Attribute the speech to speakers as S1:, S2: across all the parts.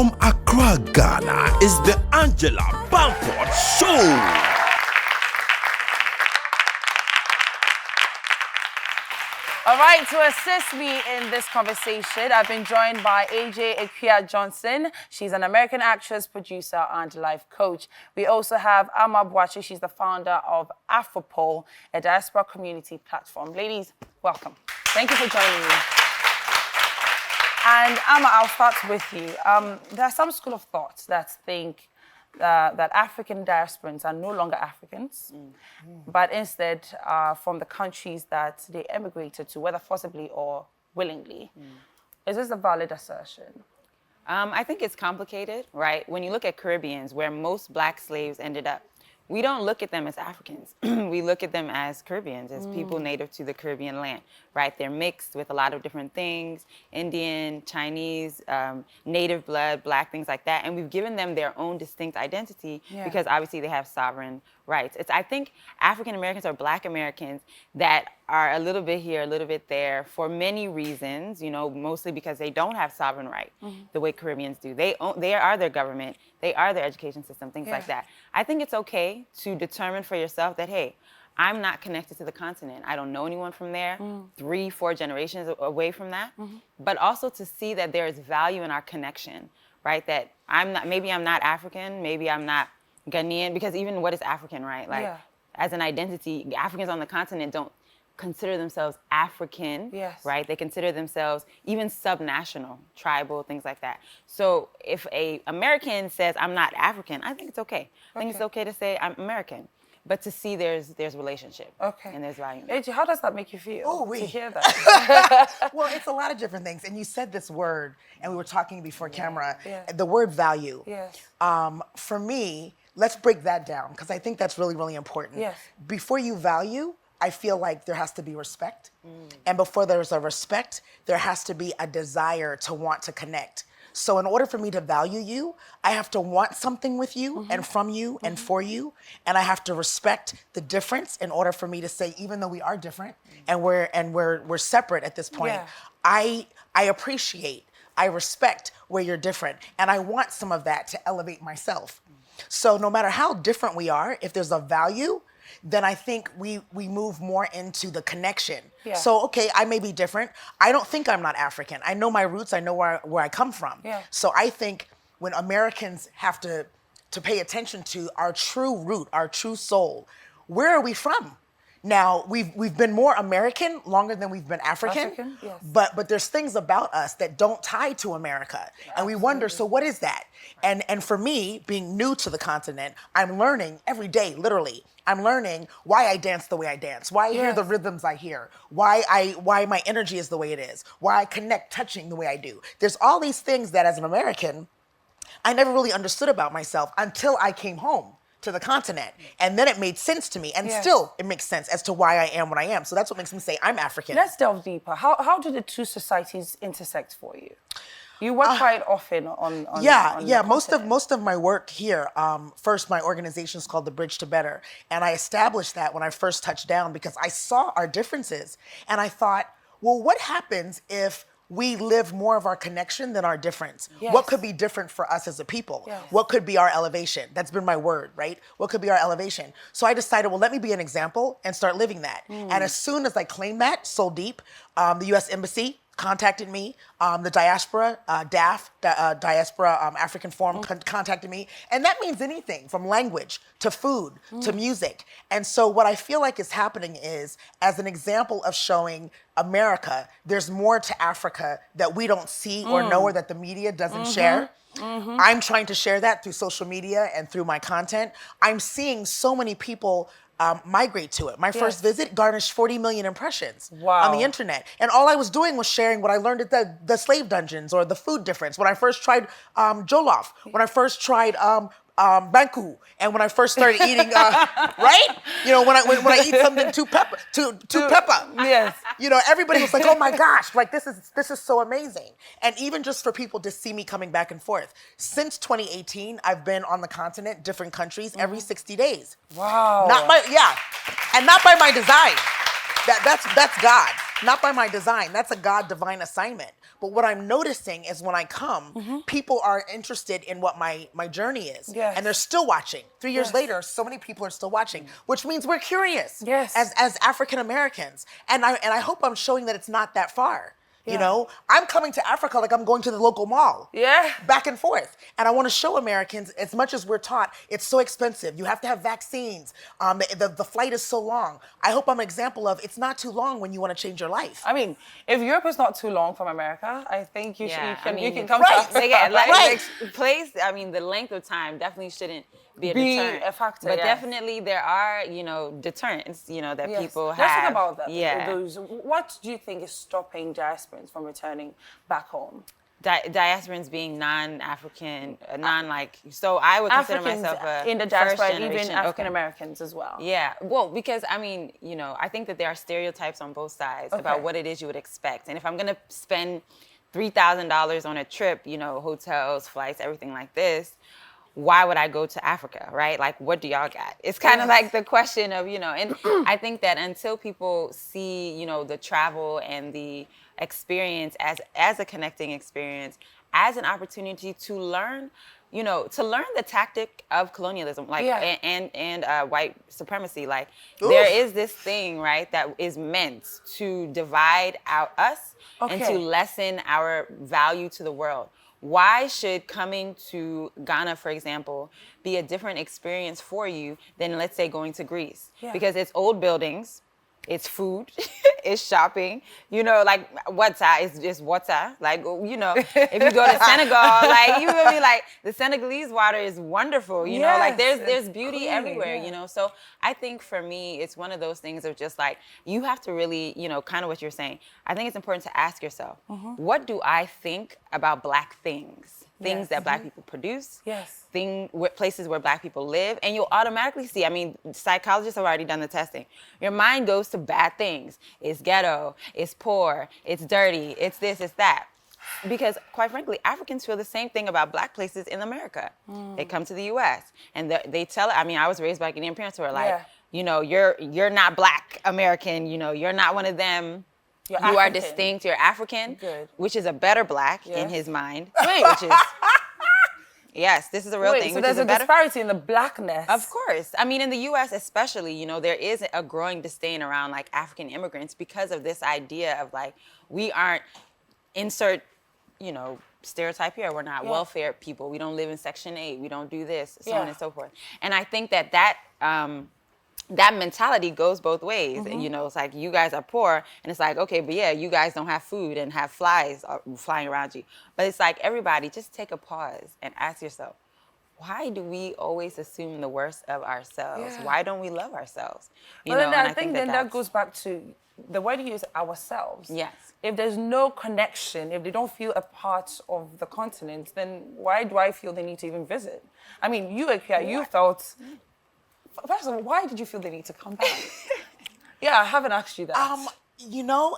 S1: From Accra, Ghana, is the Angela Bamford Show.
S2: All right, to assist me in this conversation, I've been joined by Akua Johnson. She's an American actress, producer, and life coach. We also have Akua Botri. She's the founder of Afropol, a diaspora community platform. Ladies, welcome. Thank you for joining me. And Akua, I'll start with you. There are some school of thought that think that African diasporans are no longer Africans, but instead from the countries that they emigrated to, whether forcibly or willingly. Is this a valid assertion?
S3: I think it's complicated, right? When you look at Caribbeans, where most black slaves ended up, we don't look at them as Africans. We look at them as Caribbeans, as people native to the Caribbean land, right? They're mixed with a lot of different things, Indian, Chinese, native blood, black, things like that. And we've given them their own distinct identity because obviously they have sovereign rights. I think African Americans or Black Americans that are a little bit here, a little bit there for many reasons, you know, mostly because they don't have sovereign right the way Caribbeans do. They are their government, they are their education system, things like that. I think it's okay to determine for yourself that, hey, I'm not connected to the continent. I don't know anyone from there, 3-4 generations away from that, but also to see that there is value in our connection, right? That maybe I'm not African, maybe I'm not Ghanaian, because even what is African, right? Like, as an identity, Africans on the continent don't consider themselves African, right? They consider themselves even subnational, tribal, things like that. So if a American says, I'm not African, I think it's okay. I think it's okay to say I'm American. But to see there's relationship and there's value.
S2: AJ, how does that make you feel to hear that?
S4: Well, it's a lot of different things. And you said this word, and we were talking before camera, the word value. For me, let's break that down, because I think that's really, really important. Before you value, I feel like there has to be respect. And before there's a respect, there has to be a desire to want to connect. So in order for me to value you, I have to want something with you and from you and for you. And I have to respect the difference in order for me to say, even though we are different and we're separate at this point, I appreciate, I respect where you're different. And I want some of that to elevate myself. So no matter how different we are, if there's a value, then I think we move more into the connection. So, okay, I may be different. I don't think I'm not African. I know my roots. I know where I come from. So I think when Americans have to pay attention to our true root, our true soul, where are we from? Now, we've been more American longer than we've been African, but there's things about us that don't tie to America. And we wonder, so what is that? And for me, being new to the continent, I'm learning every day, literally. I'm learning why I dance the way I dance, why I hear the rhythms I hear, why my energy is the way it is, why I connect touching the way I do. There's all these things that as an American, I never really understood about myself until I came home to the continent. And then it made sense to me. And still it makes sense as to why I am what I am. So that's what makes me say I'm African.
S2: Let's delve deeper. How do the two societies intersect for you? You work quite often on
S4: Most of my work here, first my organization is called The Bridge to Better. And I established that when I first touched down because I saw our differences. And I thought, well, what happens if we live more of our connection than our difference? What could be different for us as a people? What could be our elevation? That's been my word, right? What could be our elevation? So I decided, well, let me be an example and start living that. And as soon as I claimed that so deep, the U.S. Embassy contacted me, the Diaspora, Diaspora African Forum contacted me. And that means anything from language to food to music. And so what I feel like is happening is, as an example of showing America, there's more to Africa that we don't see or know or that the media doesn't share. I'm trying to share that through social media and through my content. I'm seeing so many people migrate to it. My first visit garnished 40 million impressions on the internet. And all I was doing was sharing what I learned at the slave dungeons or the food difference. When I first tried jollof, when I first tried banku, and when I first started eating, right? You know, when I eat something too pepper. You know, everybody was like, "Oh my gosh, like this is so amazing." And even just for people to see me coming back and forth. Since 2018, I've been on the continent, different countries, every 60 days.
S2: Wow.
S4: And not by my design. That's God. Not by my design. That's a God divine assignment. But what I'm noticing is when I come, people are interested in what my journey is.
S2: Yes.
S4: And they're still watching. 3 years later, so many people are still watching, which means we're curious as African Americans. And I hope I'm showing that it's not that far. You know, I'm coming to Africa like I'm going to the local mall.
S2: Yeah.
S4: Back and forth. And I want to show Americans, as much as we're taught, it's so expensive. You have to have vaccines. The flight is so long. I hope I'm an example of it's not too long when you want to change your life.
S2: I mean, if Europe is not too long from America, I think you can come
S4: right.
S2: to Africa.
S3: So yeah,
S4: Right.
S3: the length of time definitely shouldn't be a deterrent.
S2: A factor,
S3: but
S2: yes.
S3: definitely there are, deterrents, that people have.
S2: Let's talk about that.
S3: Yeah.
S2: What do you think is stopping diasporans from returning back home?
S3: Diasporans being non-African, so I would consider
S2: Africans
S3: myself a
S2: in the diaspora,
S3: first
S2: even
S3: generation.
S2: African Americans as well.
S3: Yeah, well, because I think that there are stereotypes on both sides about what it is you would expect. And if I'm gonna spend $3,000 on a trip, hotels, flights, everything like this, why would I go to Africa, right? Like, what do y'all got? It's kind of like the question of, and I think that until people see, the travel and the experience as a connecting experience, as an opportunity to learn, the tactic of colonialism, and white supremacy. Like, there is this thing, right, that is meant to divide us and to lessen our value to the world. Why should coming to Ghana, for example, be a different experience for you than, let's say, going to Greece? Yeah. Because it's old buildings, it's food, it's shopping, water is just water. Like, if you go to Senegal, the Senegalese water is wonderful, there's beauty clean, everywhere, So I think for me, it's one of those things of just you have to really, kind of what you're saying. I think it's important to ask yourself, what do I think about Black things? Things that Black people produce, places where Black people live, and you'll automatically see, psychologists have already done the testing. Your mind goes to bad things. It's ghetto, it's poor, it's dirty, it's this, it's that. Because quite frankly, Africans feel the same thing about Black places in America. They come to the US and they tell it, I was raised by Ghanaian parents who are like, you're not Black American, you're not one of them. You are distinct. You're African, which is a better Black in his mind. Which is, yes, this is a real thing.
S2: So there's a disparity in the Blackness.
S3: Of course. In the U.S. especially, there is a growing disdain around African immigrants because of this idea of we aren't insert, stereotype here. We're not welfare people. We don't live in Section 8. We don't do this, so on and so forth. And I think that mentality goes both ways. It's like, you guys are poor, and it's like, okay, but you guys don't have food and have flies flying around you. But it's like, everybody, just take a pause and ask yourself, why do we always assume the worst of ourselves? Why don't we love ourselves?
S2: I think that goes back to the word you use, ourselves.
S3: Yes.
S2: If there's no connection, if they don't feel a part of the continent, then why do I feel they need to even visit? You, Akua, you felt... First of all, why did you feel the need to come back? I haven't asked you that.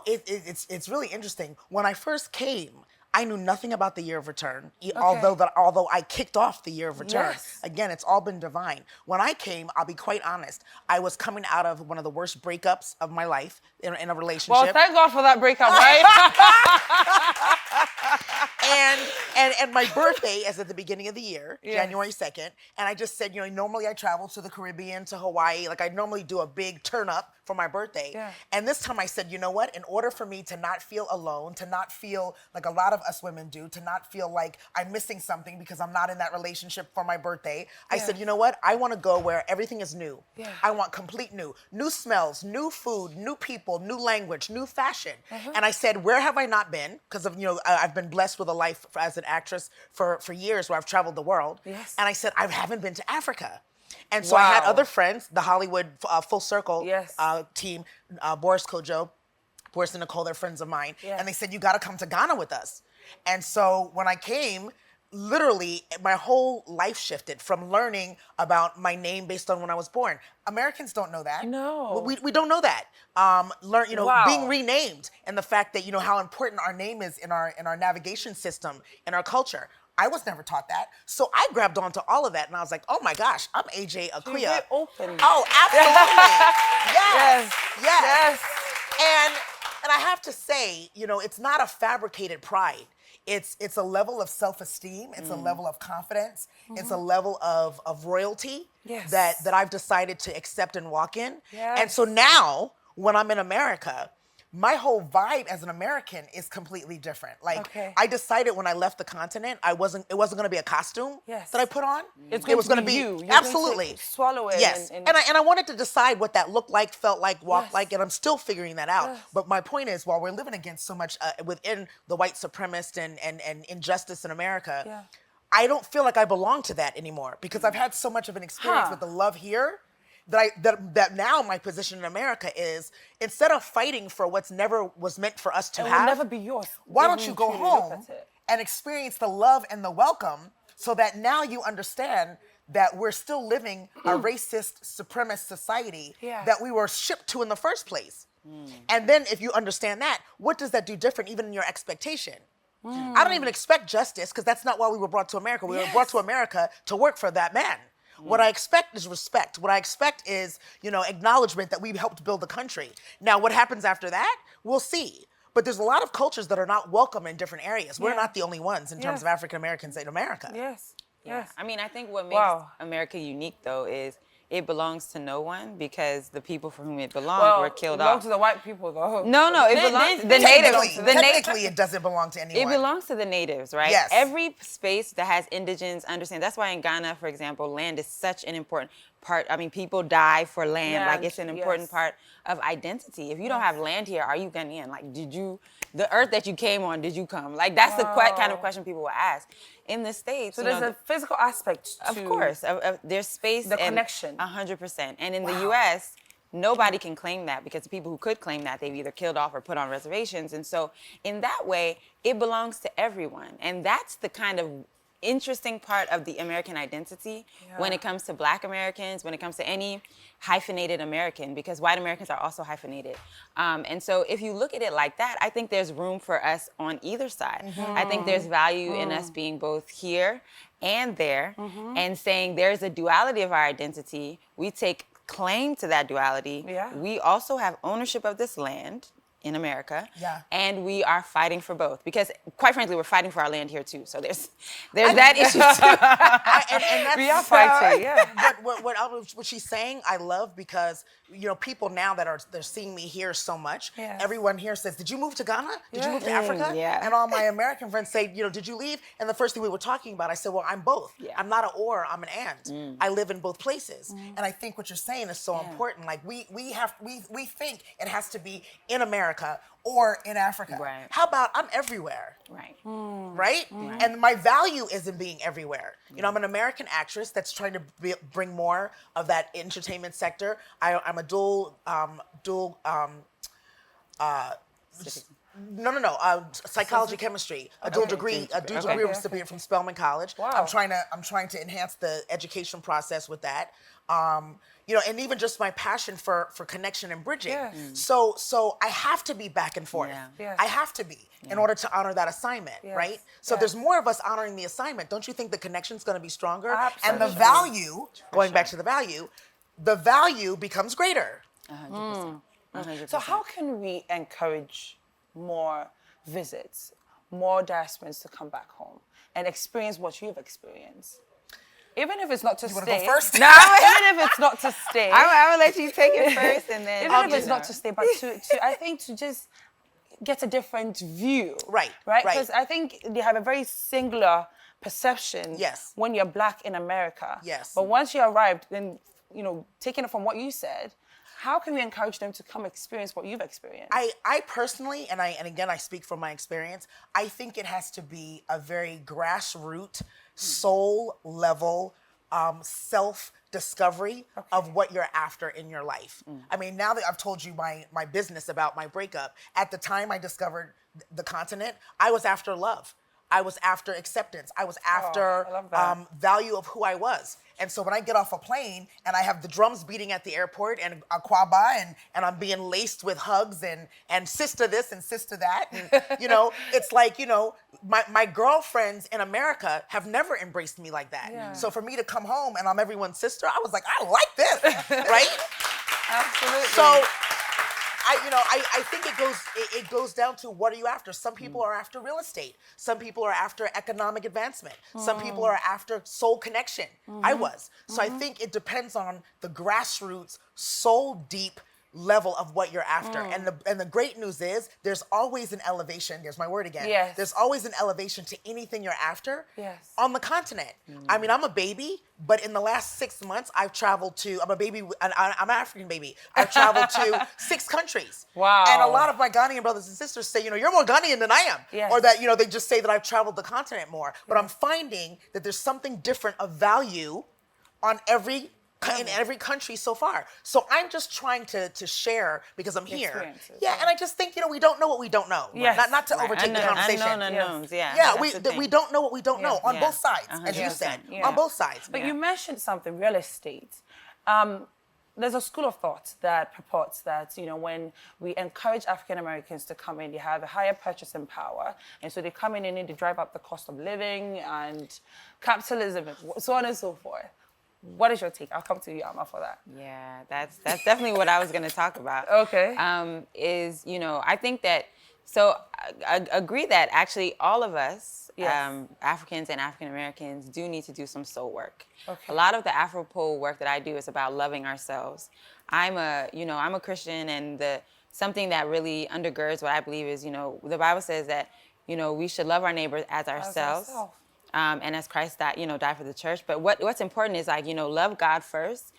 S4: It's really interesting. When I first came, I knew nothing about the year of return, although I kicked off the year of return.
S2: Yes.
S4: Again, it's all been divine. When I came, I'll be quite honest, I was coming out of one of the worst breakups of my life in a relationship.
S2: Well, thank God for that breakup, right?
S4: And my birthday is at the beginning of the year, January 2nd. And I just said, normally I travel to the Caribbean, to Hawaii. I normally do a big turn up for my birthday. Yeah. And this time I said, you know what? In order for me to not feel alone, to not feel like a lot of us women do, to not feel like I'm missing something because I'm not in that relationship for my birthday, I said, you know what? I want to go where everything is new. Yeah. I want complete new. New smells, new food, new people, new language, new fashion. And I said, where have I not been? Because of, I've been blessed with a life as an actress for years where I've traveled the world. Yes. And I said, I haven't been to Africa. And so I had other friends, the Hollywood Full Circle team, Boris Kojo, Boris and Nicole, they're friends of mine. Yeah. And they said, you got to come to Ghana with us. And so when I came, literally my whole life shifted from learning about my name based on when I was born. Americans don't know that.
S2: No.
S4: We don't know that. Being renamed and the fact that, how important our name is in our navigation system, in our culture. I was never taught that. So I grabbed onto all of that and I was like, oh my gosh, I'm AJ Akua.
S2: You're very open.
S4: Oh, absolutely. Yes. And I have to say, it's not a fabricated pride. It's a level of self-esteem. It's a level of confidence. It's a level of royalty that I've decided to accept and walk in.
S2: Yes.
S4: And so now, when I'm in America, my whole vibe as an American is completely different. I decided when I left the continent, it wasn't going to be a costume that I put on.
S2: It
S4: was going to be
S2: you. You're
S4: absolutely
S2: going to swallow it.
S4: Yes, and I wanted to decide what that looked like, felt like, walked like, and I'm still figuring that out. But my point is, while we're living against so much within the white supremacist and injustice in America, I don't feel like I belong to that anymore because I've had so much of an experience with the love here. That now my position in America is, instead of fighting for what's never was meant for us to
S2: it
S4: have,
S2: will never be yours.
S4: why don't you go home and experience the love and the welcome, so that now you understand that we're still living a racist, supremacist society that we were shipped to in the first place. And then if you understand that, what does that do different even in your expectation? I don't even expect justice, because that's not why we were brought to America. We were brought to America to work for that man. What I expect is respect. What I expect is, acknowledgement that we've helped build the country. Now, what happens after that, we'll see. But there's a lot of cultures that are not welcome in different areas. We're not the only ones in terms of African Americans in America.
S2: Yes.
S3: I mean, I think what makes America unique, though, is it belongs to no one, because the people for whom it belonged were killed off.
S2: It belongs to the white people, though.
S3: No, it belongs to the natives.
S4: Technically, it doesn't belong to anyone.
S3: It belongs to the natives, right?
S4: Yes.
S3: Every space that has indigents understand. That's why in Ghana, for example, land is such an important part. I mean, people die for land. Like, it's an important part of identity. If you don't have land here, are you Ghanaian? Like, the earth that you came on, did you come? Like, that's the kind of question people will ask. In the States,
S2: so there's a physical aspect to...
S3: Of course. There's space.
S2: The connection.
S3: 100%. And in the U.S., nobody can claim that, because the people who could claim that, they've either killed off or put on reservations. And so in that way, it belongs to everyone. And that's the kind of interesting part of the American identity when it comes to Black Americans, when it comes to any hyphenated American, because white Americans are also hyphenated. And so if you look at it like that, I think there's room for us on either side. I think there's value in us being both here and there, and saying there's a duality of our identity. We take claim to that duality. We also have ownership of this land in America, and we are fighting for both, because quite frankly, we're fighting for our land here too. So there's that issue too.
S4: and that's,
S2: we are fighting,
S4: But what she's saying, I love, because people now they're seeing me here so much. Everyone here says, "Did you move to Ghana? Did you move to Africa?" And all my American friends say, "Did you leave?" And the first thing we were talking about, I said, "Well, I'm both. I'm not an or, I'm an and. I live in both places." And I think what you're saying is so important. Like we think it has to be in America or in Africa.
S3: Right.
S4: How about I'm everywhere?
S3: Right.
S4: Right? And my value is in being everywhere. I'm an American actress that's trying to bring more of that entertainment sector. I'm a psychology, chemistry, a dual degree recipient from Spelman College.
S2: Wow.
S4: I'm trying to enhance the education process with that. And even just my passion for connection and bridging. So I have to be back and forth. I have to be in order to honor that assignment, right? So there's more of us honoring the assignment. Don't you think the connection's going to be stronger?
S2: Absolutely.
S4: And the value, back to the value becomes greater.
S3: 100%. 100%.
S2: So how can we encourage more visits, more diasporans to come back home and experience what you've experienced? Even if it's not to
S4: You
S2: stay.
S4: want to go first?
S2: No, even if it's not to stay.
S3: I will let you take it first, and then...
S2: Even if it's not to stay, but I think to just get a different view.
S4: Right.
S2: Because I think they have a very singular perception when you're Black in America. But once you arrived, then, taking it from what you said, how can we encourage them to come experience what you've experienced?
S4: I personally, and again, I speak from my experience, I think it has to be a very grassroots, soul level, self-discovery of what you're after in your life. I mean, now that I've told you my business about my breakup, at the time I discovered the continent, I was after love. I was after acceptance. I was after value of who I was. And so when I get off a plane and I have the drums beating at the airport and Akua and I'm being laced with hugs and sister this and sister that, and, it's like, my girlfriends in America have never embraced me like that. So for me to come home and I'm everyone's sister, I was like, I like this, right?
S2: Absolutely.
S4: So I think it goes down to what are you after? Some people are after real estate. Some people are after economic advancement. Some people are after soul connection. I was. So I think it depends on the grassroots, soul deep level of what you're after. And the great news is there's always an elevation. There's my word again.
S2: Yes.
S4: There's always an elevation to anything you're after on the continent.
S3: Mm.
S4: I mean, I'm a baby, but in the last 6 months, I've traveled to, I'm a baby, I'm an African baby. I've traveled to 6 countries.
S2: Wow.
S4: And a lot of my Ghanaian brothers and sisters say, you're more Ghanaian than I am.
S2: Yes.
S4: Or that, they just say that I've traveled the continent more. But I'm finding that there's something different of value on in every country so far. So I'm just trying to share because I'm here. Yeah, and I just think, we don't know what we don't know.
S2: Yes.
S4: Not to overtake the conversation.
S3: Unknowns,
S4: Yeah, we don't know what we don't know on both sides, as you said, on both sides.
S2: But you mentioned something, real estate. There's a school of thought that purports that, when we encourage African Americans to come in, they have a higher purchasing power. And so they come in and they drive up the cost of living and capitalism, and so on and so forth. What is your take? I'll come to you, Amma, for that.
S3: Yeah, that's definitely what I was going to talk about.
S2: Okay.
S3: I think that, so I agree that actually all of us, Africans and African Americans, do need to do some soul work.
S2: Okay.
S3: A lot of the Afro-Pole work that I do is about loving ourselves. I'm a Christian, and something that really undergirds what I believe is, the Bible says that, we should love our neighbors as ourselves. And as Christ died for the church. But what's important is love God first,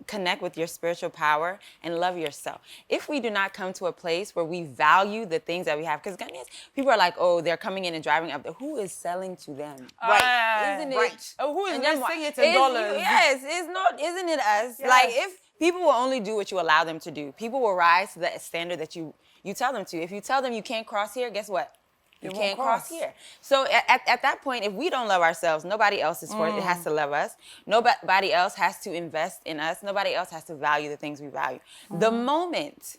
S3: connect with your spiritual power and love yourself. If we do not come to a place where we value the things that we have, because Ghanaians, people are like, oh, they're coming in and driving up. Who is selling to them?
S4: Right.
S3: Isn't it?
S4: Right.
S2: Oh, who is listing it in dollars?
S3: Yes, isn't it us?
S2: Yes.
S3: Like, if people will only do what you allow them to do, people will rise to the standard that you tell them to. If you tell them you can't cross here, guess what? You can't cross here. So at that point, if we don't love ourselves, nobody else is it has to love us. Nobody else has to invest in us. Nobody else has to value the things we value. The moment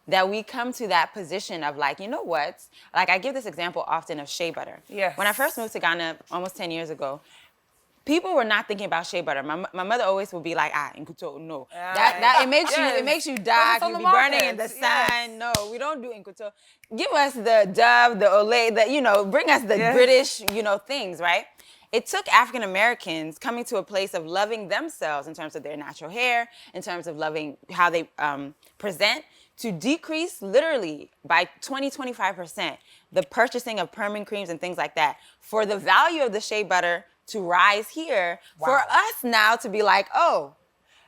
S3: that we come to that position of like, I give this example often of shea butter.
S2: Yes.
S3: When I first moved to Ghana almost 10 years ago, people were not thinking about shea butter. My mother always would be like, Nkuto, no. That it makes you dark, you be burning in the sun.
S2: Yes.
S3: No, we don't do Nkuto. Give us the Dove, the Olay, bring us the British, things, right? It took African Americans coming to a place of loving themselves in terms of their natural hair, in terms of loving how they present, to decrease literally by 25% the purchasing of permanent creams and things like that, for the value of the shea butter to rise here, for us now to be like, oh,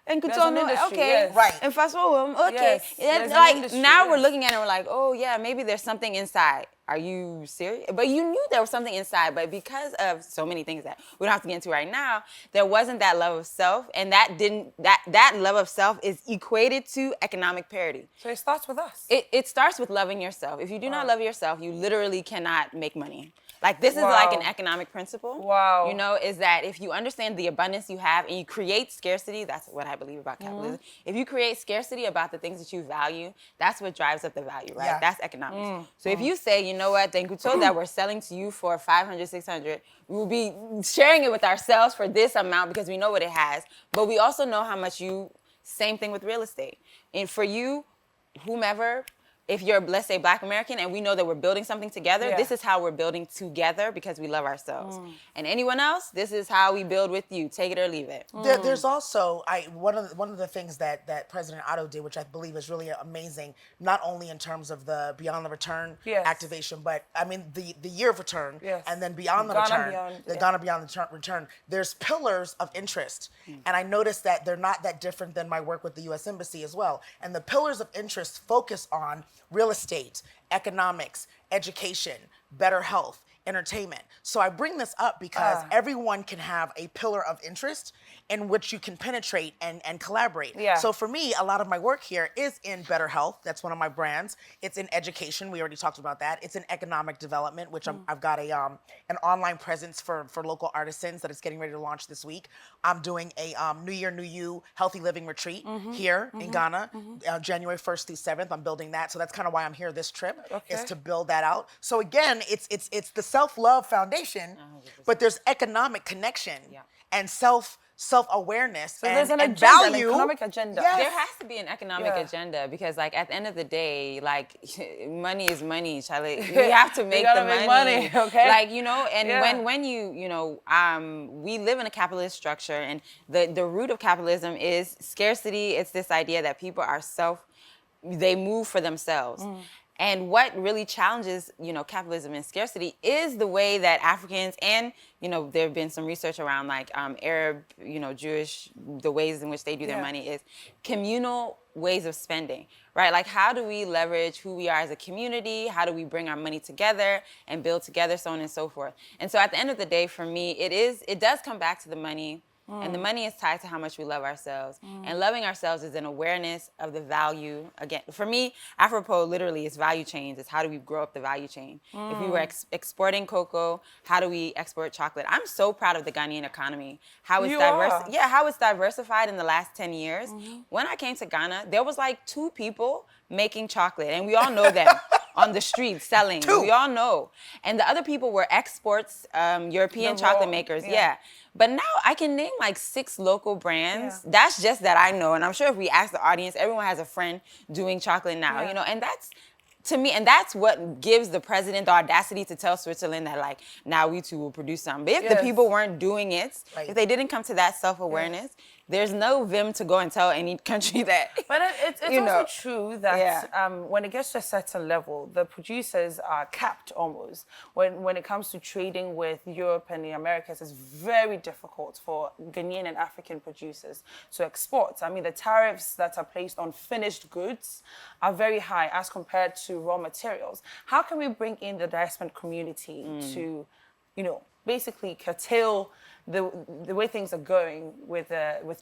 S3: and okay,
S4: right,
S3: and fast forward, okay.
S2: Yes.
S3: Like now we're looking at it, we're like, oh yeah, maybe there's something inside. Are you serious? But you knew there was something inside, but because of so many things that we don't have to get into right now, there wasn't that love of self, and that love of self is equated to economic parity.
S2: So it starts with us.
S3: It starts with loving yourself. If you do not love yourself, you literally cannot make money. Like, this is like an economic principle.
S2: Wow.
S3: Is that if you understand the abundance you have and you create scarcity, that's what I believe about capitalism. If you create scarcity about the things that you value, that's what drives up the value, right?
S4: Yeah.
S3: That's economics. So if you say, you know what, the Nkuto that we're selling to you for 500, 600, we will be sharing it with ourselves for this amount because we know what it has, but we also know how much same thing with real estate. And for you, whomever, if you're, let's say, Black American, and we know that we're building something together, this is how we're building together because we love ourselves. And anyone else, this is how we build with you. Take it or leave it.
S4: There's also one of the things that President Otto did, which I believe is really amazing, not only in terms of the Beyond the Return activation, but I mean the year of return, and then Beyond the Return, Ghana Beyond the Return. There's pillars of interest, and I noticed that they're not that different than my work with the U.S. Embassy as well. And the pillars of interest focus on real estate, economics, education, better health, entertainment. So I bring this up because everyone can have a pillar of interest in which you can penetrate and collaborate.
S2: Yeah.
S4: So for me, a lot of my work here is in better health. That's one of my brands. It's in education. We already talked about that. It's in economic development, which I've got an online presence for local artisans that is getting ready to launch this week. I'm doing a New Year, New You Healthy Living Retreat here in Ghana, January 1st through 7th. I'm building that. So that's kind of why I'm here this trip, is to build that out. So again, it's the self-love foundation, but there's economic connection and self-awareness
S2: there's an
S4: and
S2: agenda,
S4: value.
S2: an economic agenda.
S4: Yes.
S3: There has to be an economic agenda because, like, at the end of the day, like, money is money, Charlie. We have to make the money.
S2: Okay.
S3: Like, you know, and when you know, we live in a capitalist structure, and the root of capitalism is scarcity. It's this idea that people are they move for themselves. And what really challenges, you know, capitalism and scarcity is the way that Africans and, you know, there have been some research around like Arab, you know, Jewish, the ways in which they do their money is communal ways of spending, right? Like, how do we leverage who we are as a community? How do we bring our money together and build together, so on and so forth? And so at the end of the day, for me, it does come back to the money. And the money is tied to how much we love ourselves. And loving ourselves is an awareness of the value. Again, for me, Afropole literally is value chains. It's how do we grow up the value chain. If we were exporting cocoa, how do we export chocolate? I'm so proud of the Ghanaian economy. How it's how it's diversified in the last 10 years. When I came to Ghana, there was like 2 people making chocolate. And we all know them. On the streets selling. 2. We all know. And the other people were exports, European chocolate makers. Yeah. But now I can name like 6 local brands. That's just that I know. And I'm sure if we ask the audience, everyone has a friend doing chocolate now, you know, and that's, to me, and that's what gives the president the audacity to tell Switzerland that, like, now we too will produce some. But if the people weren't doing it, if they didn't come to that self-awareness, there's no vim to go and tell any country that.
S2: But it's also true that when it gets to a certain level, the producers are capped almost. When it comes to trading with Europe and the Americas, it's very difficult for Ghanaian and African producers to export. I mean, the tariffs that are placed on finished goods are very high as compared to raw materials. How can we bring in the diaspora community to, you know, basically curtail the way things are going with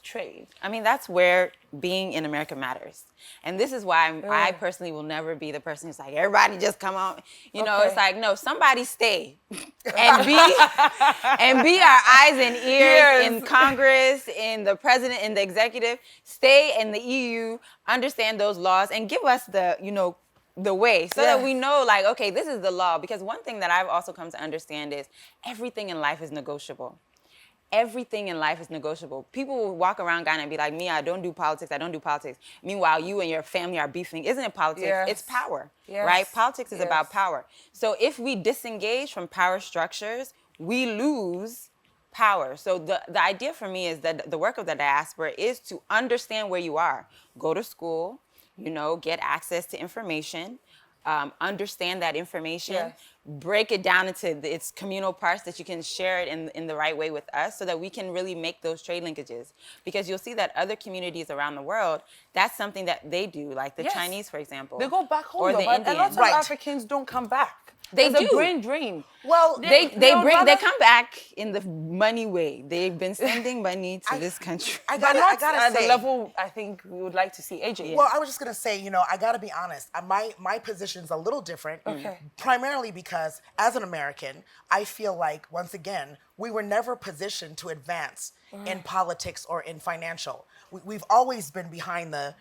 S2: trade?
S3: I mean, that's where being in America matters. And this is why I personally will never be the person who's like, everybody just come on. You know, it's like, no, somebody stay and be our eyes and ears in Congress, in the president, in the executive. Stay in the EU, understand those laws, and give us the, you know, the way so that we know, like, okay, this is the law. Because one thing that I've also come to understand is everything in life is negotiable. Everything in life is negotiable. People will walk around Ghana and be like, me, I don't do politics. Meanwhile, you and your family are beefing. Isn't it politics? It's power, right? Politics is about power. So if we disengage from power structures, we lose power. So the idea for me is that the work of the diaspora is to understand where you are. Go to school, you know, get access to information, understand that information, break it down into its communal parts that you can share it in the right way with us so that we can really make those trade linkages. Because you'll see that other communities around the world, that's something that they do, like the Chinese, for example.
S2: They go back home,
S3: or the
S2: but a lot of Africans don't come back.
S3: They do.
S2: A brain drain.
S4: Well,
S3: they come back in the money way. They've been sending money to this country.
S4: I gotta say,
S2: the level I think we would like to see AJ.
S4: Well, I was just gonna say, you know, I gotta be honest. My position's a little different. Primarily because as an American, I feel like once again we were never positioned to advance in politics or in financial. We've always been behind the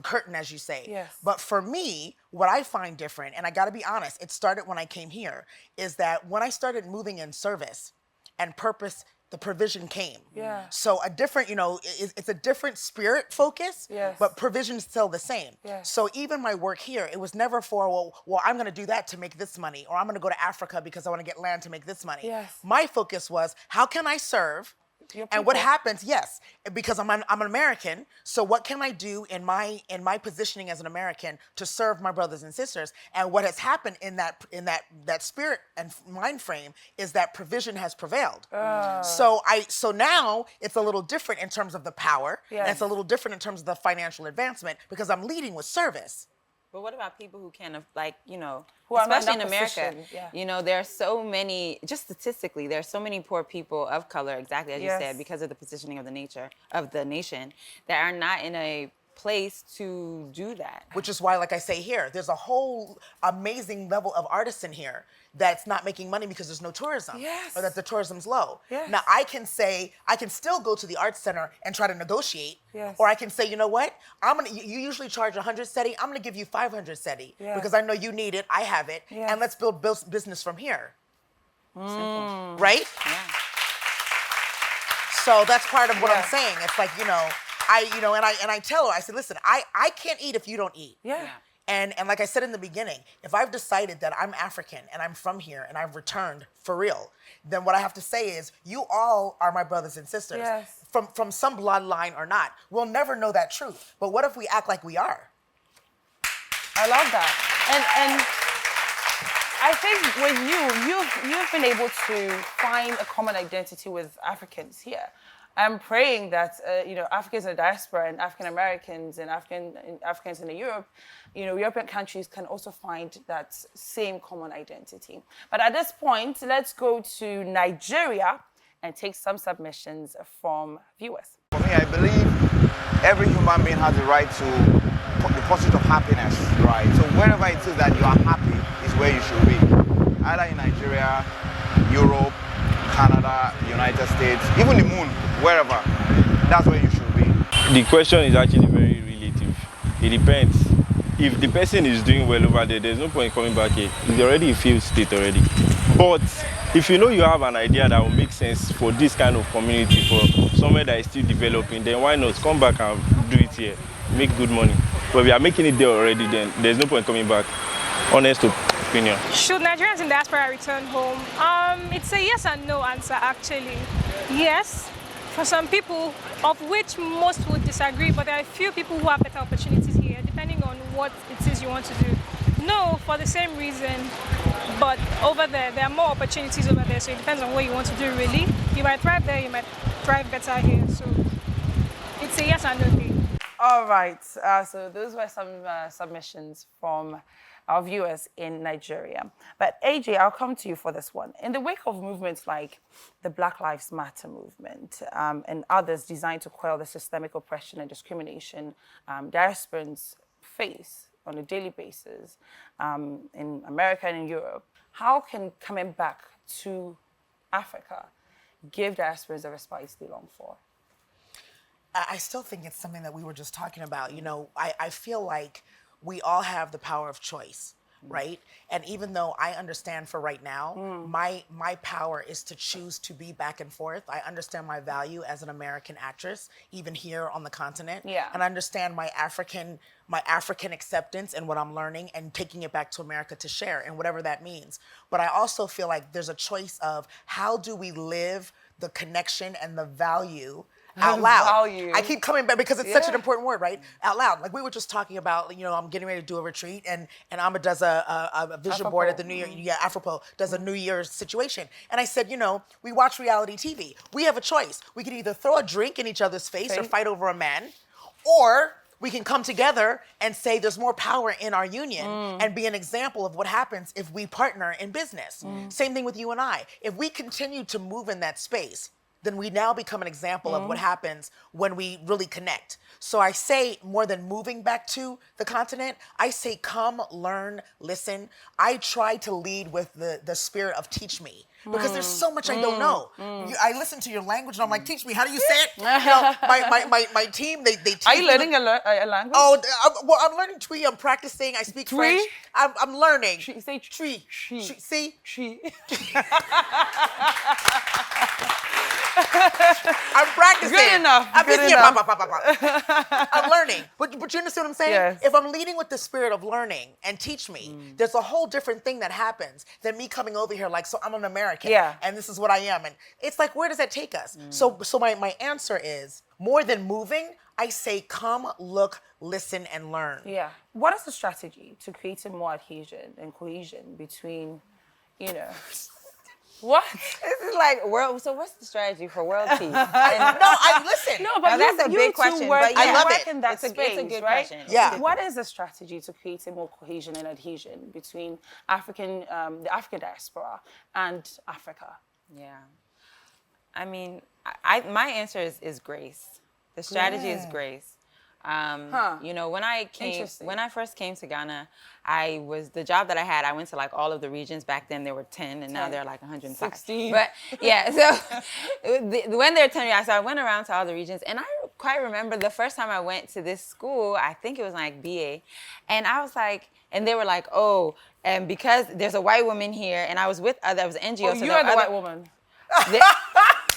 S4: curtain, as you say. But for me, what I find different, and I gotta be honest, it started when I came here, is that when I started moving in service and purpose, the provision came. So a different, you know, it's a different spirit focus, but provision is still the same. So even my work here, it was never for, well, I'm gonna do that to make this money, or I'm gonna go to Africa because I wanna get land to make this money. My focus was, how can I serve? And what happens, because I'm an American, so what can I do in my positioning as an American to serve my brothers and sisters? And what has happened in that spirit and mind frame is that provision has prevailed. So now it's a little different in terms of the power, and it's a little different in terms of the financial advancement because I'm leading with service.
S3: But what about people who can, like, you know,
S2: who
S3: especially in America, you know, there are so many, just statistically, there are so many poor people of color, exactly as you said, because of the positioning of the nation, that are not in a place to do that.
S4: Which is why, like I say here, there's a whole amazing level of artisan here that's not making money because there's no tourism, or that the tourism's low. Now I can still go to the arts center and try to negotiate, or I can say, you know what, you usually charge 100 cedi, I'm gonna give you 500 cedi because I know you need it, I have it, and let's build business from here. Simple. Right? So that's part of what I'm saying. It's like, and I tell her, I said, listen, I can't eat if you don't eat.
S2: Yeah.
S4: And like I said in the beginning, if I've decided that I'm African and I'm from here and I've returned for real, then what I have to say is you all are my brothers and sisters.
S2: Yes.
S4: From some bloodline or not. We'll never know that truth. But what if we act like we are?
S2: I love that. And I think with you've been able to find a common identity with Africans here. I'm praying that Africans in the diaspora and African Americans and Africans in Europe, European countries can also find that same common identity. But at this point, let's go to Nigeria and take some submissions from viewers.
S5: For me, I believe every human being has the right to the pursuit of happiness, right? So wherever it is that you are happy is where you should be. Either in Nigeria, Europe, Canada, United States, even the moon, wherever. That's where you should be.
S6: The question is actually very relative. It depends. If the person is doing well over there, there's no point coming back here. It's already a failed state already. But if you know you have an idea that will make sense for this kind of community, for somewhere that is still developing, then why not come back and do it here, make good money. But we are making it there already, then there's no point coming back. Honest opinion.
S7: Should Nigerians in diaspora return home? It's a yes and no answer, actually. Yes, for some people, of which most would disagree, but there are a few people who have better opportunities here, depending on what it is you want to do. No, for the same reason, but over there are more opportunities over there, so it depends on what you want to do, really. You might thrive there, you might thrive better here, so it's a yes and no thing.
S2: All right, so those were some submissions from our viewers in Nigeria. But AJ, I'll come to you for this one. In the wake of movements like the Black Lives Matter movement and others designed to quell the systemic oppression and discrimination diasporans face on a daily basis in America and in Europe, how can coming back to Africa give diasporans a respite they long for?
S4: I still think it's something that we were just talking about. I feel like we all have the power of choice, right? And even though I understand for right now, my power is to choose to be back and forth. I understand my value as an American actress, even here on the continent.
S2: Yeah.
S4: And I understand my African acceptance and what I'm learning and taking it back to America to share and whatever that means. But I also feel like there's a choice of how do we live the connection and the value out loud.
S2: Value.
S4: I keep coming back because it's such an important word, right? Out loud. Like we were just talking about, I'm getting ready to do a retreat and Amma does a vision board at the New Year. Yeah, Afropo does a New Year's situation. And I said, we watch reality TV. We have a choice. We can either throw a drink in each other's face or fight over a man, or we can come together and say there's more power in our union and be an example of what happens if we partner in business. Same thing with you and I. If we continue to move in that space, then we now become an example of what happens when we really connect. So I say more than moving back to the continent, I say come, learn, listen. I try to lead with the spirit of teach me because there's so much I don't know. I listen to your language and I'm like, teach me, how do you say it? My team, they teach me.
S2: Are you learning a language?
S4: Oh, well, I'm learning Twi. I'm practicing. I speak French. I'm learning.
S2: You say
S4: Twi. See? I'm practicing.
S2: Good enough.
S4: I'm learning. But you understand what I'm saying?
S2: Yes.
S4: If I'm leading with the spirit of learning and teach me, there's a whole different thing that happens than me coming over here like, so I'm an American.
S2: Yeah.
S4: And this is what I am. And it's like, where does that take us? So my answer is, more than moving, I say come, look, listen, and learn.
S2: Yeah. What is the strategy to creating more adhesion and cohesion between, What?
S3: This is like world. So what's the strategy for world peace?
S4: No, I listen.
S2: No, but
S3: that's a big question. But
S4: I love it.
S2: In that
S3: It's a
S2: space,
S3: good
S2: right?
S3: question.
S4: Yeah.
S2: What is the strategy to creating more cohesion and adhesion between the African diaspora and Africa?
S3: Yeah. I mean, my answer is grace. The strategy is grace. When I first came to Ghana, the job that I had, I went to like all of the regions. Back then there were 10 and now there are like 105.
S2: 16.
S3: But yeah, so when they're 10, so I went around to all the regions, and I quite remember the first time I went to this school, I think it was like BA, and I was like, and they were like, oh, and because there's a white woman here, and I was with I was NGO.
S2: Oh,
S3: so
S2: you are the white woman.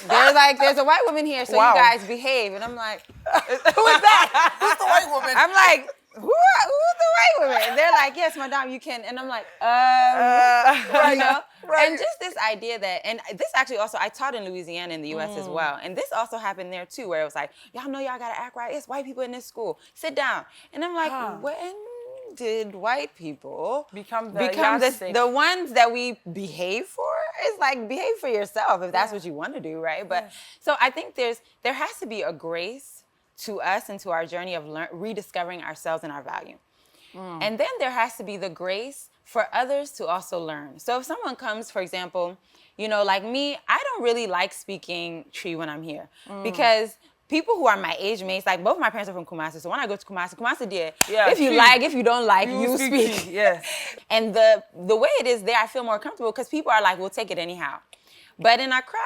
S3: They're like, there's a white woman here, so
S2: Wow.
S3: you guys behave. And I'm like,
S4: Who is that? Who's the white woman?
S3: I'm like, who's the white woman? And they're like, yes, madame, you can. And I'm like, you know?
S4: Right.
S3: And just this idea that, and this actually also, I taught in Louisiana in the U.S. as well. And this also happened there too, where it was like, y'all know y'all gotta act right. It's white people in this school. Sit down. And I'm like, when did white people
S2: become
S3: the ones that we behave for? It's like, behave for yourself if that's what you want to do, right? But so I think there has to be a grace to us and to our journey of rediscovering ourselves and our value. And then there has to be the grace for others to also learn. So if someone comes, for example, you know, like me, I don't really like speaking Tree when I'm here because people who are my age mates, like both my parents are from Kumasi, so when I go to Kumasi dear, if you like, if you don't like, you speak.
S2: Yes.
S3: And the way it is there, I feel more comfortable because people are like, we'll take it anyhow. But in Accra,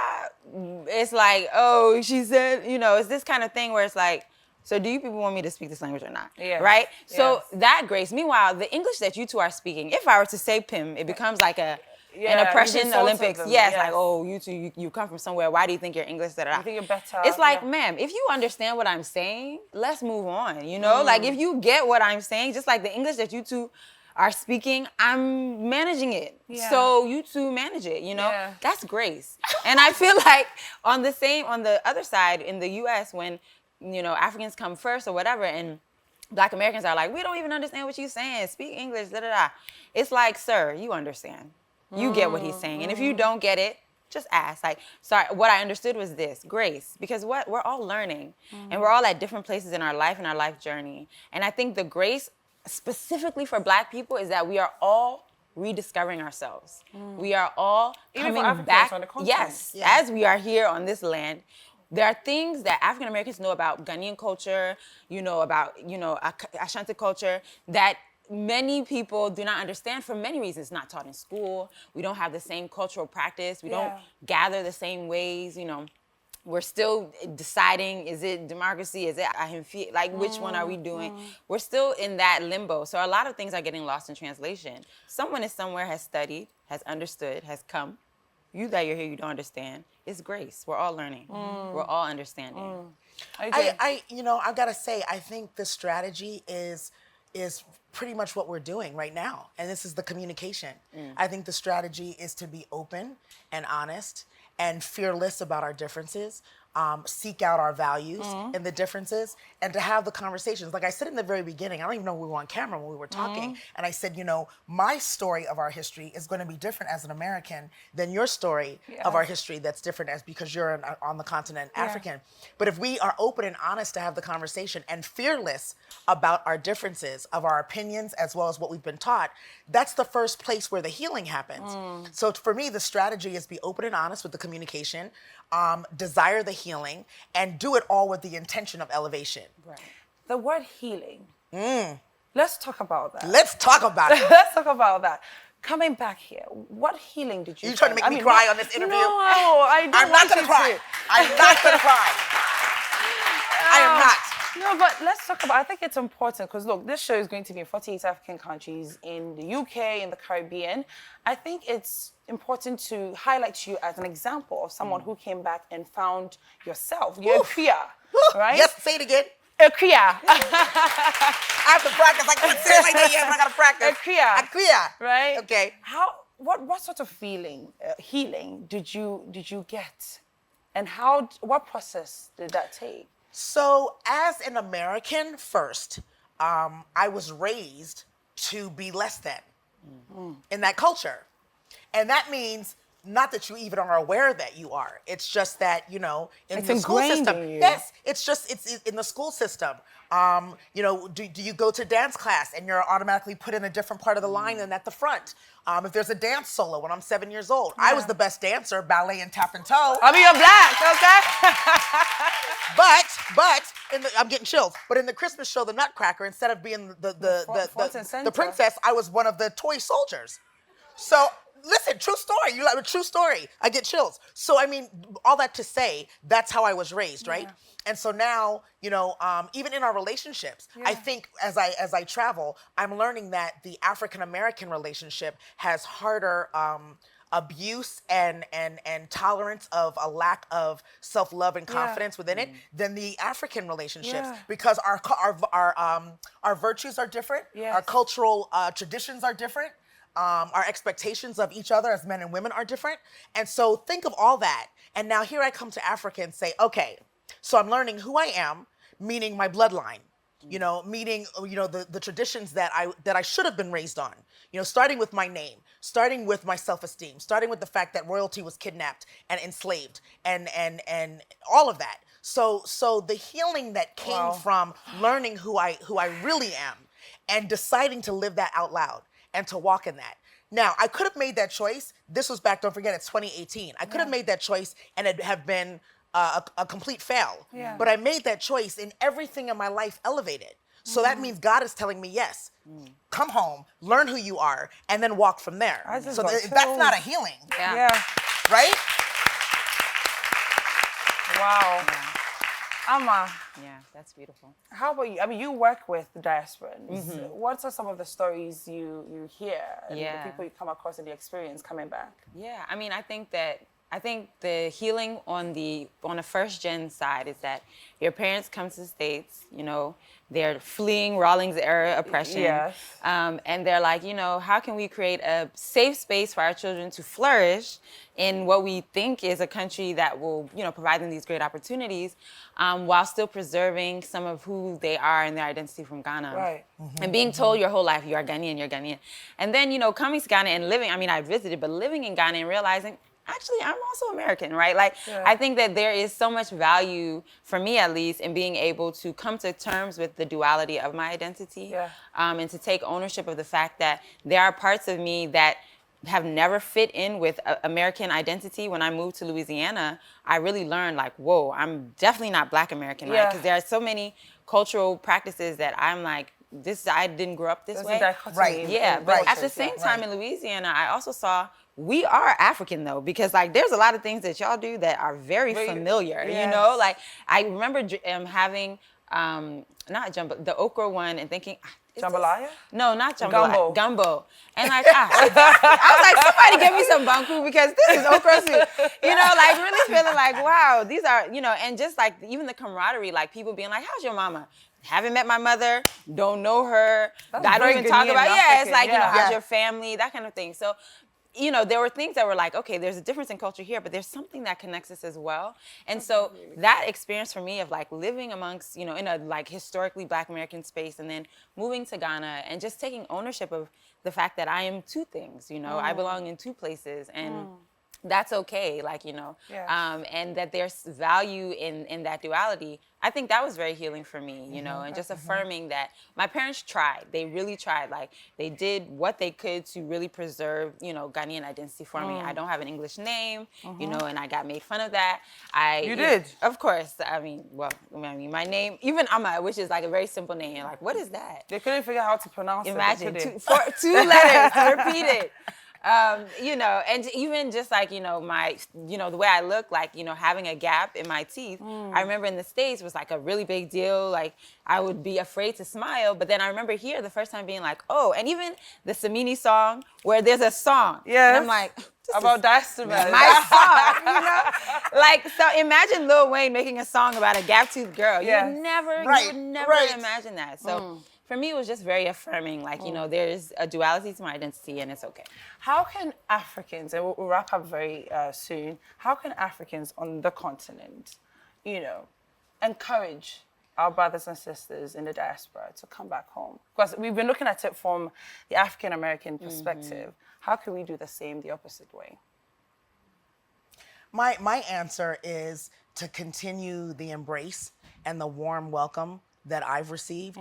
S3: it's like, oh, she said, you know, it's this kind of thing where it's like, so do you people want me to speak this language or not?
S2: Yes.
S3: Right? So
S2: Yes.
S3: that grace. Meanwhile, the English that you two are speaking, if I were to say Pim, it becomes like an oppression
S2: you insult
S3: Olympics.
S2: them.
S3: Yes,
S2: Yes.
S3: like, oh, you two, you come from somewhere. Why do you think you're English? Da, da, da.
S2: You think you're better.
S3: It's like, ma'am, if you understand what I'm saying, let's move on. You know, like if you get what I'm saying, just like the English that you two are speaking, I'm managing it.
S2: Yeah.
S3: So you two manage it, you know?
S2: Yeah.
S3: That's grace. And I feel like on the other side, in the US, when, you know, Africans come first or whatever, and Black Americans are like, we don't even understand what you're saying. Speak English, da da da. It's like, sir, you understand. You get what he's saying. And if you don't get it, just ask. Like, sorry, what I understood was this, grace. Because we're all learning. And we're all at different places in our life and our life journey. And I think the grace, specifically for Black people, is that we are all rediscovering ourselves. We are all
S2: Even for
S3: coming
S2: Africans
S3: back.
S2: on the continent.
S3: Yes, as we are here on this land, there are things that African Americans know about Ghanaian culture, you know, about, you know, Ashanti culture that many people do not understand for many reasons. It's not taught in school. We don't have the same cultural practice. We don't gather the same ways, you know. We're still deciding, is it democracy? Is it Ahimfi? Like, which one are we doing? We're still in that limbo. So a lot of things are getting lost in translation. Someone is somewhere, has studied, has understood, has come. You that you're here, you don't understand. It's grace. We're all learning. We're all understanding.
S4: I you know, I've got to say, I think the strategy is pretty much what we're doing right now. And this is the communication. I think the strategy is to be open and honest and fearless about our differences, seek out our values and the differences, and to have the conversations. Like I said in the very beginning, I don't even know we were on camera when we were talking, and I said, you know, my story of our history is going to be different as an American than your story of our history that's different as because you're on the continent African. But if we are open and honest to have the conversation and fearless about our differences, of our opinions, as well as what we've been taught, that's the first place where the healing happens. So for me, the strategy is be open and honest with the communication, desire the healing, and do it all with the intention of elevation.
S2: Right. The word healing. Let's talk about that.
S4: Let's talk about it.
S2: Let's talk about that. Coming back here, what healing did you?
S4: You trying to make me cry on this interview?
S2: No, I don't.
S4: I'm not going to cry. I'm not going to cry. I am not.
S2: No, but let's talk about, I think it's important because look, this show is going to be in 48 African countries, in the UK, in the Caribbean. I think it's important to highlight you as an example of someone who came back and found yourself. You're Akua, right?
S4: Yes, say it again.
S2: Akua.
S4: I have to practice. I can't say it like that yet, but I got to practice.
S2: Akua.
S4: Akua.
S2: Right?
S4: Okay.
S2: What sort of healing did you get? And what process did that take?
S4: So as an American first, I was raised to be less than in that culture. And that means not that you even are aware that you are. It's just that, you know, in the school system. Yes, it's in the school system. You know, do you go to dance class and you're automatically put in a different part of the line than at the front? If there's a dance solo when I'm 7 years old, I was the best dancer, ballet and tap and toe.
S2: I mean, you're Black, okay?
S4: But I'm getting chills. But in the Christmas show, the Nutcracker, instead of being the princess, I was one of the toy soldiers. So listen, true story. You like a true story. I get chills. So I mean, all that to say, that's how I was raised, right? And so now, you know, even in our relationships, I think as I travel, I'm learning that the African American relationship has harder abuse and tolerance of a lack of self-love and confidence within it than the African relationships, because our virtues are different, our cultural traditions are different, our expectations of each other as men and women are different. And so think of all that. And now here I come to Africa and say, okay, so I'm learning who I am, meaning my bloodline, meaning, the traditions that I should have been raised on, starting with my name, starting with my self-esteem, starting with the fact that royalty was kidnapped and enslaved and all of that. So the healing that came from learning who I really am and deciding to live that out loud and to walk in that. Now, I could have made that choice. This was back, don't forget, it's 2018. I could have made that choice and it have been a complete fail. But I made that choice and everything in my life elevated. So that means God is telling me, yes, come home, learn who you are, and then walk from there. So that's not a healing. Right?
S2: Wow. Amma.
S3: Yeah, that's beautiful.
S2: How about you? I mean, you work with the diasporans. What are some of the stories you hear and the people you come across in the experience coming back?
S3: Yeah, I mean, I think the healing on a first gen side is that your parents come to the States, they're fleeing Rawlings era oppression. And they're like, how can we create a safe space for our children to flourish in what we think is a country that will, provide them these great opportunities, while still preserving some of who they are and their identity from Ghana.
S2: Right.
S3: And being told your whole life, you are Ghanaian, you're Ghanaian. And then, coming to Ghana and living, I mean, I visited, but living in Ghana and realizing, actually, I'm also American, right? Like, I think that there is so much value, for me at least, in being able to come to terms with the duality of my identity, and to take ownership of the fact that there are parts of me that have never fit in with American identity. When I moved to Louisiana, I really learned, like, whoa, I'm definitely not Black American, right? Because there are so many cultural practices that I'm like, I didn't grow up this way.
S2: Right.
S3: Yeah, but at the same time in Louisiana, I also saw we are African though, because like there's a lot of things that y'all do that are very familiar, like I remember having, not jumbo, the okra one and thinking,
S2: jambalaya?
S3: No, not jambalaya. Gumbo. And like, I was like, somebody give me some banku because this is okra soup. Like really feeling like, wow, these are, and just like even the camaraderie, like people being like, how's your mama? Haven't met my mother, don't know her. I don't even talk about, it's like, how's your family, that kind of thing. So, there were things that were like, okay, there's a difference in culture here, but there's something that connects us as well. And so that experience for me of like living amongst, in a like historically Black American space and then moving to Ghana and just taking ownership of the fact that I am two things, I belong in two places and that's okay, like, and that there's value in that duality. I think that was very healing for me, and just affirming that my parents tried. They really tried. Like, they did what they could to really preserve, Ghanaian identity for me. I don't have an English name, and I got made fun of that. You
S2: did?
S3: Of course. I mean, my name, even Amma, which is like a very simple name. You're like, what is that?
S2: They couldn't figure out how to pronounce it.
S3: Imagine, two letters, repeat it. And even just like, my, the way I look, like, having a gap in my teeth, I remember in the States was like a really big deal. Like, I would be afraid to smile. But then I remember here the first time being like, oh, and even the Samini song where there's a song.
S2: Yes.
S3: And I'm like,
S2: about Diaspora.
S3: My song, Like, so imagine Lil Wayne making a song about a gap-toothed girl. You would never imagine that. So for me, it was just very affirming. Like, there's a duality to my identity and it's okay.
S2: How can Africans, and we'll wrap up very soon, how can Africans on the continent, encourage our brothers and sisters in the diaspora to come back home? Because we've been looking at it from the African-American perspective. How can we do the same the opposite way?
S4: My answer is to continue the embrace and the warm welcome that I've received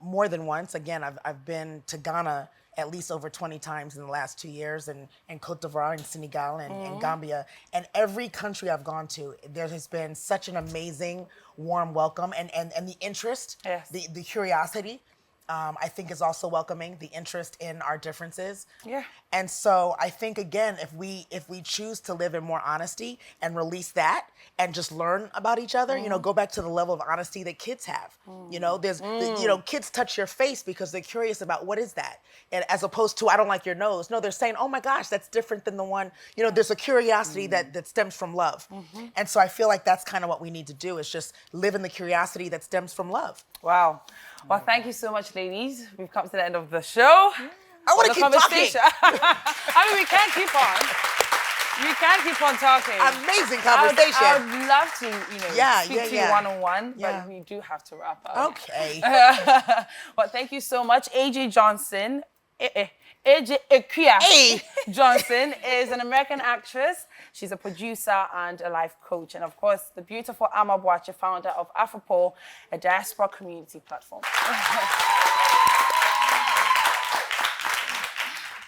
S4: more than once. Again, I've been to Ghana at least over 20 times in the last 2 years, and Côte d'Ivoire and Senegal and Gambia. And every country I've gone to, there has been such an amazing warm welcome and the interest, the curiosity I think is also welcoming the interest in our differences.
S2: Yeah.
S4: And so I think again, if we choose to live in more honesty and release that and just learn about each other, you know, go back to the level of honesty that kids have. You know, there's you know, kids touch your face because they're curious about what is that, and as opposed to I don't like your nose. No, they're saying, oh my gosh, that's different than the one. You know, there's a curiosity that stems from love, and so I feel like that's kind of what we need to do is just live in the curiosity that stems from love.
S2: Wow. Well, thank you so much, ladies. We've come to the end of the show.
S4: I want to keep talking.
S2: I mean, we can't keep on. We can't keep on talking.
S4: Amazing conversation.
S2: I would love to, you know, speak to you one-on-one, but we do have to wrap up.
S4: Okay.
S2: Well, thank you so much. AJ Johnson. Akua Johnson is an American actress. She's a producer and a life coach. And of course, the beautiful Akua Botri, founder of Afropol, a diaspora community platform.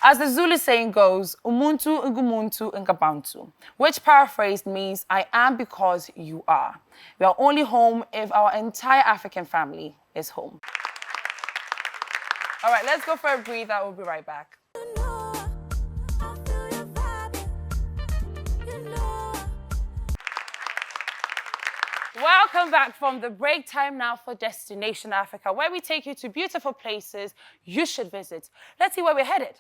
S2: As the Zulu saying goes, umuntu ngumuntu ngabantu, which paraphrased means I am because you are. We are only home if our entire African family is home. All right, let's go for a breather. We'll be right back. Welcome back from the break. Time now for Destination Africa, where we take you to beautiful places you should visit. Let's see where we're headed.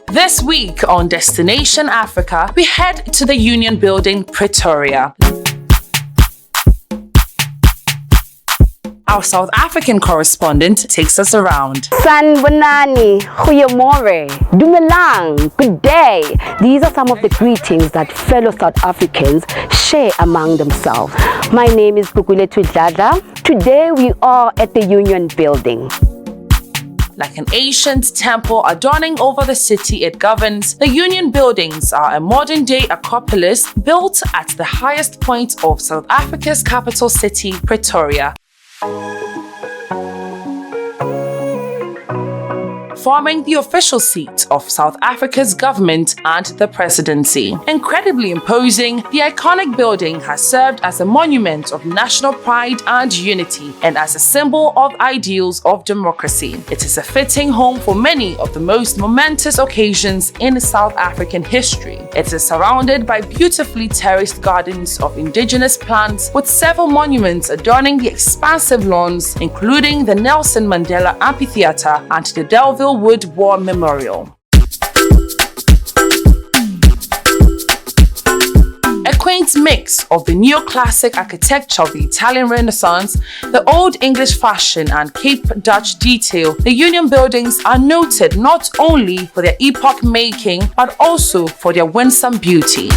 S2: This week on Destination Africa, we head to the Union Building, Pretoria. Our South African correspondent takes us around.
S8: Sanbonani, Goeiemorgen, Dumelang, good day. These are some of the greetings that fellow South Africans share among themselves. My name is Boakye Dladla. Today we are at the Union Building.
S2: Like an ancient temple adorning over the city it governs, the Union Buildings are a modern-day acropolis built at the highest point of South Africa's capital city, Pretoria, forming the official seat of South Africa's government and the presidency. Incredibly imposing, the iconic building has served as a monument of national pride and unity, and as a symbol of ideals of democracy. It is a fitting home for many of the most momentous occasions in South African history. It is surrounded by beautifully terraced gardens of indigenous plants, with several monuments adorning the expansive lawns, including the Nelson Mandela Amphitheatre and the Delville Wood War Memorial. A quaint mix of the neoclassic architecture of the Italian Renaissance, the Old English fashion and Cape Dutch detail, the Union Buildings are noted not only for their epoch-making but also for their winsome beauty.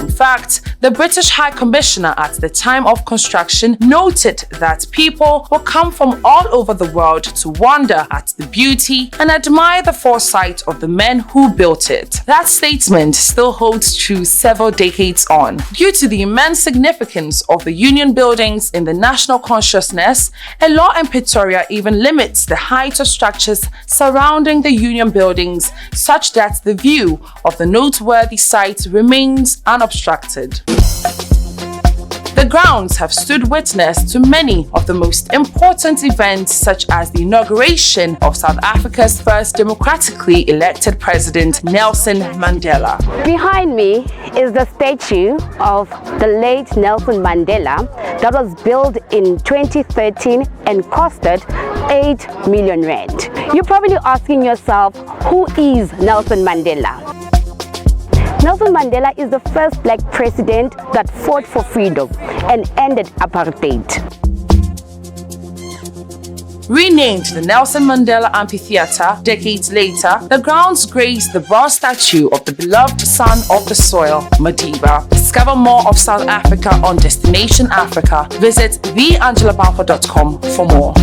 S2: In fact, the British High Commissioner at the time of construction noted that people will come from all over the world to wonder at the beauty and admire the foresight of the men who built it. That statement still holds true several decades on. Due to the immense significance of the Union Buildings in the national consciousness, a law in Pretoria even limits the height of structures surrounding the Union Buildings such that the view of the noteworthy site remains unobstructed. The grounds have stood witness to many of the most important events, such as the inauguration of South Africa's first democratically elected president, Nelson Mandela.
S8: Behind me is the statue of the late Nelson Mandela that was built in 2013 and costed 8 million rand. You're probably asking yourself, who is Nelson Mandela? Nelson Mandela is the first black president that fought for freedom and ended apartheid.
S2: Renamed the Nelson Mandela Amphitheatre decades later, the grounds grace the bronze statue of the beloved son of the soil, Madiba. Discover more of South Africa on Destination Africa. Visit theangelabamford.com for more.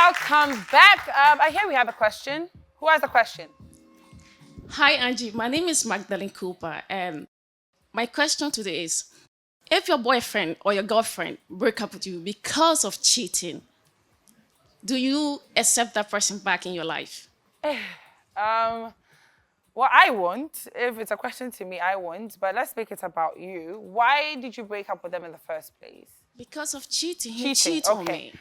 S2: Welcome back. I hear we have a question. Who has a question?
S9: Hi, Angie. My name is Magdalene Cooper, and my question today is, if your boyfriend or your girlfriend break up with you because of cheating, do you accept that person back in your life?
S2: Well, I won't. If it's a question to me, I won't. But let's make it about you. Why did you break up with them in the first place?
S9: Because of cheating. He cheated on me.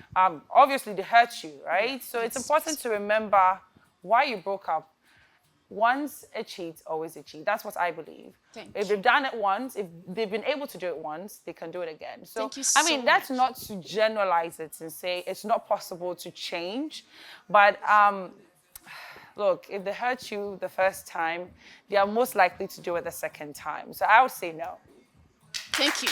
S2: Obviously, they hurt you, right?
S9: Yeah,
S2: so it's important to remember why you broke up. Once a cheat, always a cheat. That's what I believe. If they've done it once, if they've been able to do it once, they can do it again. So,
S9: Thank you so
S2: I mean, that's
S9: much.
S2: not to generalize it and say it's not possible to change. But look, if they hurt you the first time, they are most likely to do it the second time. So I would say no.
S9: Thank you.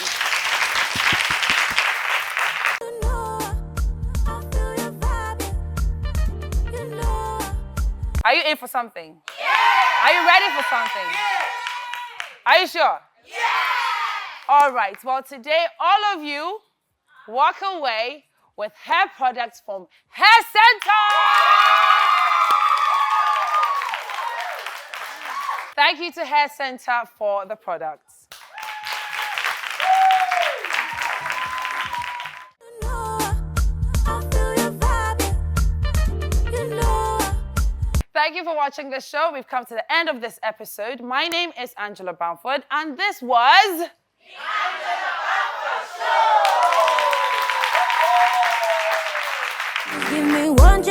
S2: Are you in for something? Yeah! Are you ready for something? Yeah! Are you sure? Yeah! All right. Well, today, all of you walk away with hair products from Hair Center. Thank you to Hair Center for the products. Thank you for watching this show. We've come to the end of this episode. My name is Angela Bamford, and this was... The Angela Bamford Show!
S10: Give me one